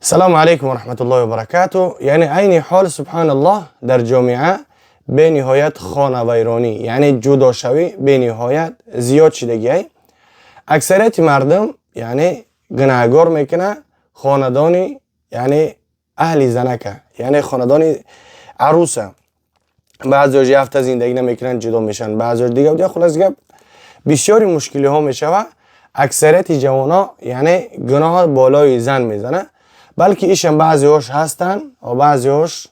السلام عليكم ورحمة الله وبركاته. يعني عین حال سبحان الله در جامعه به نهایت خانوادگی یعنی جدا شوی به نهایت زیاد شدگی. اکثریت مردم یعنی گناهگار میکنه خاندانی یعنی اهل زنکه یعنی خاندانی عروسه. بعضی جا هفته زندگی نمیکنن جدا میشن، بعضی دیگه خلاص گپ بسیاری مشکلی ها میشوه. اکثریت جوانا یعنی گناه بالای زن میزنه، بلکه ایشان بعضی هاش هستن و بعضی هاش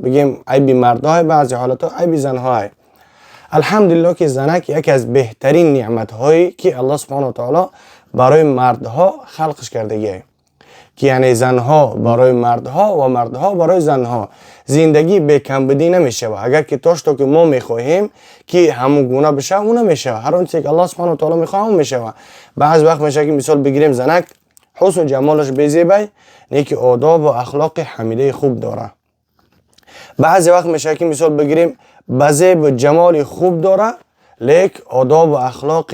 بگیم عیبی مردهای، بعضی حالت ها عیبی زنهای. الحمدلله که زنک یکی از بهترین نعمت هایی که الله سبحانه و تعالی برای مردها خلقش کردگیه، که یعنی زنها برای مردها و مردها برای زنها. زندگی به کمبودی نمیشه و اگر که تا که ما میخواهیم که همون گونه بشه اون نمیشه. هر اون چیزی که الله سبحانه و تعالی میخواد اون میشه. بعض وقت میشه که مثال بگیریم زنک حسن و جمالش بزیبه، نیکی آداب و اخلاق حمیده خوب داره. بعضی وقت میشه که مثال بگیریم بزیب و جمال خوب داره لیک آداب و اخلاق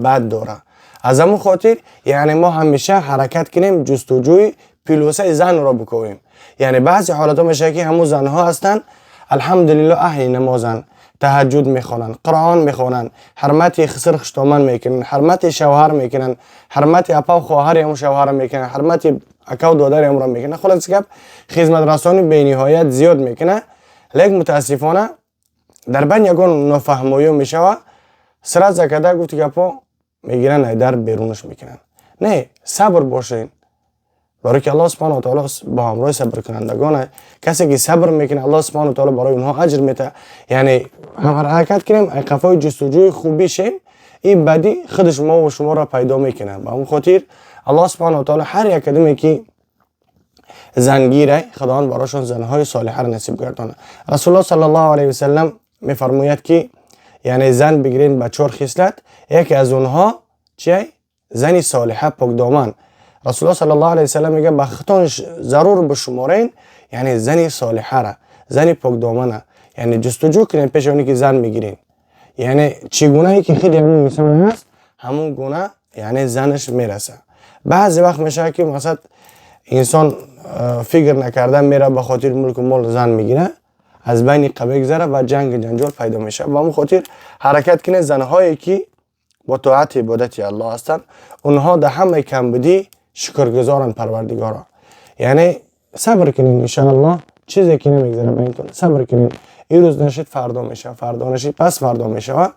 بد داره. از همون خاطر یعنی ما همیشه حرکت کنیم جستجوی پلوسه زن را بکنیم. یعنی بعضی حالات میشه که همون زنها هستن الحمدلله اهل نمازن، تهجد میخوانن، قرآن میخوانن، حرمت خسر خشتامن میکنن، حرمت شوهر میکنن، حرمت اپا و خواهر هم شوهر میکنن، حرمت اکا و دادر هم را میکنن. خلاص گپ خدمت رسانی به نهایت زیاد میکنه، لیکن متاسفانه در بین یگان نفهمی میشوه سر زکده گفتی گپا میگیرن در بیرونش میکنن. نه، صبر باشین، برای که الله سبحانه و تعالی با همراه صبر کنندگانه. کسی که صبر میکنه الله سبحانه و تعالی برای اونها اجر میده. یعنی هر حرکت کنیم قفای جستجوی خوبی شیم، این بدی خودش ما و شما را پیدا میکنه. با اون خاطر الله سبحانه و تعالی هر یک کدومی که زنگیره خداوند براشون زنهای صالحه را نصیب گردانه. رسول الله صلی الله علیه و سلم میفرماید که یعنی زن بگیرین با 4 خصلت، یکی از اونها چیه؟ زنی صالحه پاک دامن. رسول الله صلی الله علیه و سلم میگه بختان ضرور بشمارین یعنی زنی صالحه را، زنی پاک دامنه. یعنی جستجو کنین پیش اونی که زن میگیرین، یعنی چگونه ای که خیلی همون میسمه هست همون گونه یعنی زنش میرسه. بعضی وقت میشه که مثلا انسان فکر نکردن میره به خاطر ملک و مال زن میگیره، از بین قبیل گذره و جنگ جنجال پیدا میشه. و اون خاطر حرکت کنه زنهایی که با طاعت عبادت الله هستن اونها در همه کمبودی شکرگزارن پروردگارا. یعنی صبر کنین ان شاء الله، چیزی که نمیگذره بینتون صبر کنین. این روز نشید فردا میشه، فردا نشید پس فردا میشه. و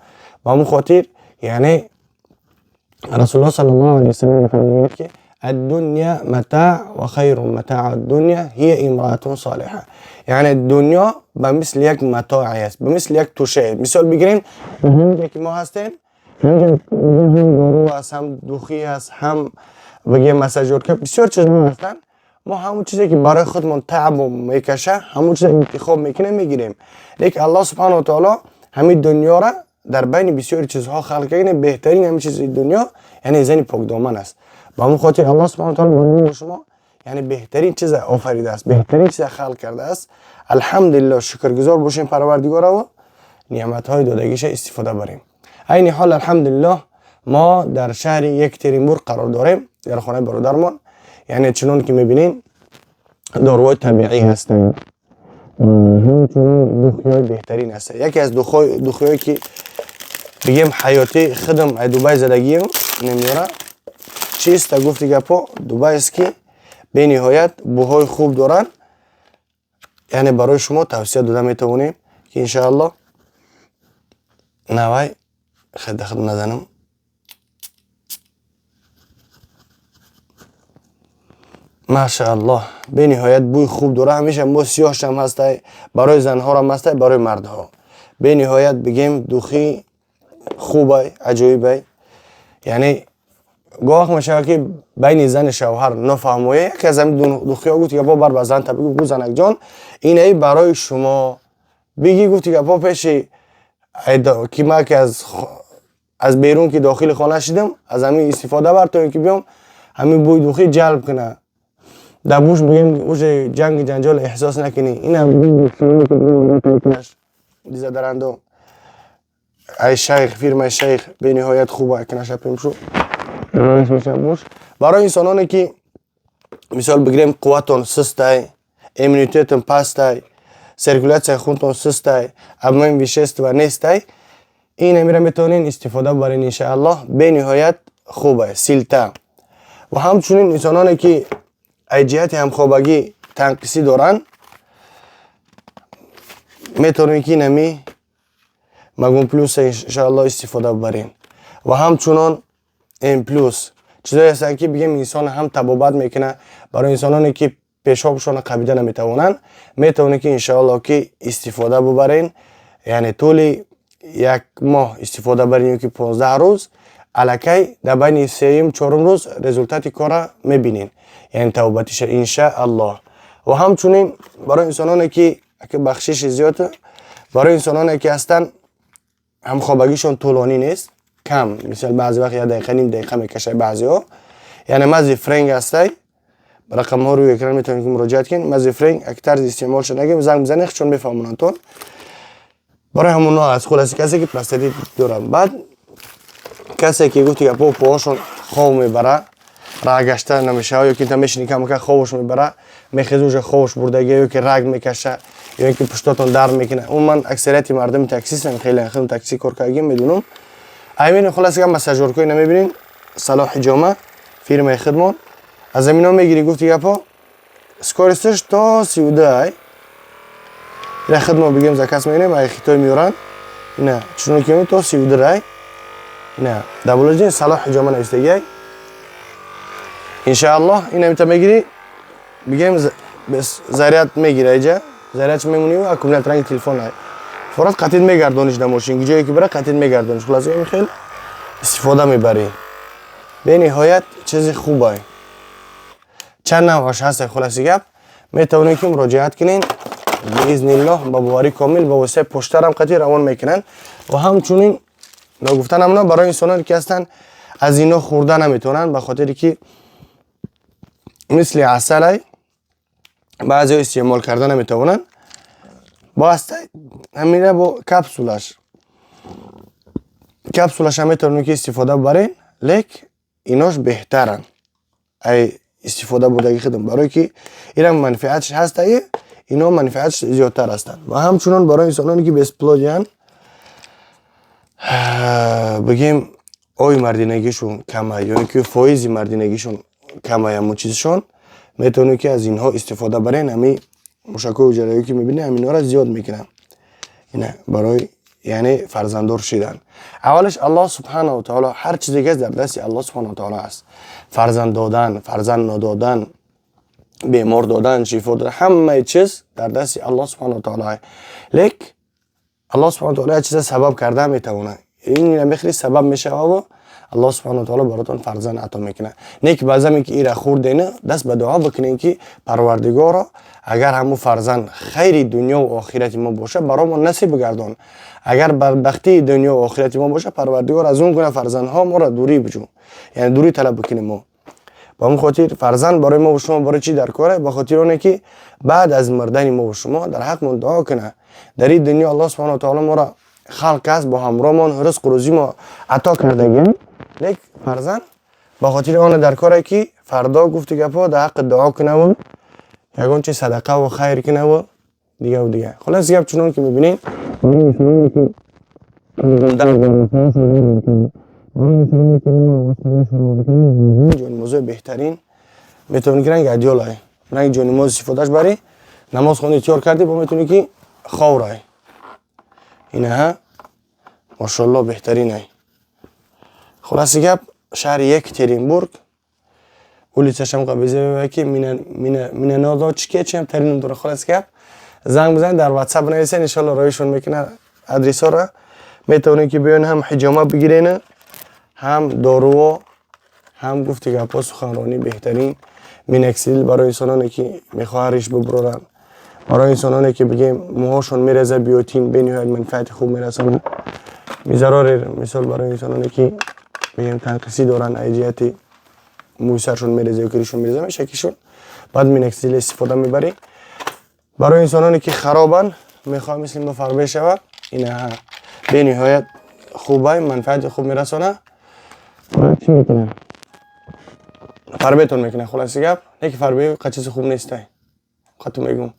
با اون خاطر یعنی رسول الله صلی الله علیه و سلم میفرماید که الدنیا متاع و خیر متاع الدنیا هی امرأة صالحه. یعنی دنیا به مثل یک متاع است، به مثل یک توشه. مثال بگیریم همونجا که ما هستیم هم دارو هست، هم دوخی هست، هم بگیم مساجور که بسیار چیزا هستن. ما همون چیزی که برای خودمون تعب میکشه همون چیزی انتخاب میکنیم میگیریم. لیکن الله سبحانه و تعالی همین دنیا را در بین بسیار چیزها خلق کرده. بهترین همین چیز دنیا یعنی زن پاک دامن است. با همون خاطر الله سبحانه و تعالی برای شما یعنی بهترین چیز آفریده است، بهترین چیز خلق کرده است. الحمدلله شکرگزار باشیم پروردگار و نعمت های دادگیش استفاده بریم. عین حال الحمدلله ما در شهر یکتریمبورگ قرار داریم، در خانه برادرمان. یعنی چنون که میبینین داروهای طبیعی هستن، همچنین دوخیای بهترین هست. یکی از دوخیایی که بگیم حیاتی خدم دوبای زدگی نمیاره چیست تا گفتی گپا دوبای است که به نهایت بوهای خوب دارن. یعنی برای شما توصیه داده میتونیم که انشاءالله نوای خیلی دخل نزنم. ماشاءالله به نهایت بوی خوب داره. همیشه ما سیاهش هم هسته برای زنها هم هسته برای مردها. به نهایت بگیم دوخی خوبه عجایبه. یعنی گاه میشه که بین زن شوهر نفهمه که از همین دوخی ها گفتی که با بر بزن تا بگو زنک جان این ای برای شما بگی گفتی که با پیش که ما که از بیرون که داخل خانه شدم از همین استفاده بر تا اینکه بیام همین بوی دوخی جلب کنه در بوش بگیم بوش جنگ جنجال احساس نکنی. این هم بگیم دیزه درندو ای شیخ فیرم شیخ به نهایت خوبه کنه شپیم شو رایس میشه بوش برای انسانانی که مثال بگیریم قوتون سسته، ایمنیتیتون پسته، سرکولیت خونتون سسته، ابمین ویشست و نیسته، این میره میتونین استفاده ببرین انشاءالله به نهایت خوبه سیلتا. و همچنین انسانانی که ایجیت همخوابگی تنقیصی دارن میتونین که نمی مگون پلوس انشاءالله استفاده ببرین. و همچنان این پلوس چیزایی هستن که بگیم انسان هم تبابت میکنه، برای انسانانی که پیشابشون قبیده نمیتونن میتونه که انشاءالله که استفاده ببرین، یعنی طول یک ماه استفاده برین که 15 روز الکی در بین 3-4 روز رزولتاتی کار میبینین، یعنی توبتش انشاءالله. و همچنین برای انسانانی که بخشش زیاده، برای انسانانی که هستن هم خوابگیشون طولانی نیست، کم، مثل بعضی وقت 1 دقیقه نیم دقیقه میکشه بعضی ها، یعنی مزی فرنگ هسته رقم ها روی اکران میتونید که مراجعت کنید. مزی فرنگ اکتر استعمالش نگیم، زنگ بزنید چون بفهمونن تون. برای همون ها از خلاصی کسی که پلاستیک دارن، بعد کسی که گفتی که پاهاشون خواب میبره رگ گشته نمیشه، یا که تا میشینی کم خوابش میبره میخیزوش خوابش بردگی، یا که رگ میکشه، یا اینکه پشتاتون در میکنه. اون من اکثریت مردم تاکسی خیلی خیلی تاکسی کار کردیم میدونم. همین خلاصه که مساجور کوی نمیبینین صلاح جامعه فیرم خدمات از زمین ها میگیری گفتی که پا سکارستش تا 32 را خدمات بگیم زکاس میگنیم ای خیتای میورن نه چون که تا 32 نه دبلجین صلاح جامعه نوشته انشاءالله این همیتا میگیری بگیم بس زریعت میگیره اینجا زریعت میمونی و اکومولات رنگ تلفن های فقط قطعید میگردونیش دماشین جایی که بره قطعید میگردونیش. خلاصه این خیلی استفاده میبری به نهایت چیز خوبه. چند نوعش هست خلاصی گپ میتونید که مراجعت کنین باذن الله با باوری کامل با واسه پشتر هم قطعی روان میکنن. و همچنین نگفتن همونا برای انسانانی که هستن از اینا خورده نمیتونن، به خاطری که مثل عسل بعضی استعمال کردن نمیتونن، با همیره با کپسولش هم میتونن که استفاده ببرین، لیک ایناش بهترن ای استفاده بودگی خدم، برای که اینا منفعتش هست اینا منفعتش زیادتر هستن. و همچنان برای انسانانی که به اسپلاجن بگیم اوی مردینگیشون کمه یا اینکه فایزی مردینگیشون کمه همون چیزشون میتونن که از اینها استفاده برین. همی مشکل و جرایی که میبینه همینا را زیاد میکنن اینه برای یعنی فرزنددار شدن. اولش الله سبحانه و تعالی هر چیزی که در دست الله سبحانه و تعالی است، فرزند دادن، فرزند ندادن، بیمار دادن، شفا دادن، همه چیز در دست الله سبحانه و تعالی. لیک الله سبحانه و تعالی چیز سبب کرده میتونه، این نمیخری سبب میشه و الله سبحانه و تعالی براتون فرزند عطا میکنه. نیک بعضی که ایرا خوردینه دست به دعا بکنین که پروردگارا اگر همو فرزند خیر دنیا و آخرت ما باشه برامون نصیب گردان، اگر بدبختی دنیا و آخرت ما باشه پروردگار از اون گونه فرزندها ما را دوری بجو، یعنی دوری طلب بکنیم. ما با اون خاطر فرزند برای ما و شما برای چی در کاره؟ به خاطر اونه که بعد از مردن ما و شما در حق من دعا کنه در این دنیا الله سبحانه و تعالی ما را خلق است، با همراهمان رزق و روزی ما عطا کرده. لیک فرزند به خاطر اون در کاره که فردا گفت گپا در حق دعا کنه و یگان چه صدقه و خیر کنه و دیگه و دیگه. خلاص گپ چنون که میبینین جون موضوع بهترین میتونی که رنگ ادیال های رنگ جون موضوع استفادهش بری نماز خونی تیار کردی با میتونی که خور های اینه ها ماشاءالله بهترین های. خلاص گپ شهر یک ترینبورگ اولی چشم قبیزه که مینه نازا چیه چیم ترین دوره. خلاص گپ زنگ بزنید در واتساپ نویسین انشالله رایشون میکنه ادرس ها را میتونید که بیان هم حجامه بگیرین هم دارو هم گفتی گپا سخنرانی بهترین مینکسیل برای انسانانی که میخواه ریش ببرن، برای انسانانی که بگیم موهاشون میرزه بیوتین به نهایت منفعت خوب میرسن میزرار، مثال برای انسانانی که بگیم تنقیصی دارن ایجیتی موی سرشون میرزه و کریشون میرزه میشکیشون بعد مینکسیل استفاده میبری. برای انسانانی که خرابن میخواه مثل ما فرق بشود اینه به نهایت خوبه منفعت خوب میرسانه. چی میکنه فربهتون میکنه. خلاصی گپ نه که فربه قچیز خوب نیسته. خاطر میگم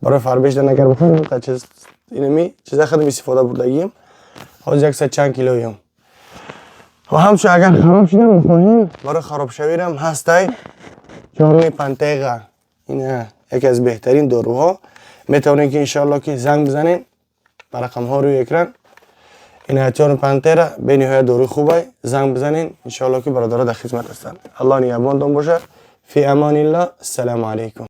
برای فربهش در نگر بخورم قچیز اینمی چیزا خدمت استفاده بردگیم. حاضر 100 چند کیلویم. و همچون اگر خراب شدم میخواهیم برای خراب شویرم هسته چهارم پنتیقه. این یکی از بهترین داروها. میتونین که انشالله که زنگ بزنین بر رقم ها روی اکران. این چهارم پنتیقه به نهایت دارو خوبه. زنگ بزنین انشالله که برادرها در خدمت هستن. الله نگهبانتون باشه. فی امان الله. السلام علیکم.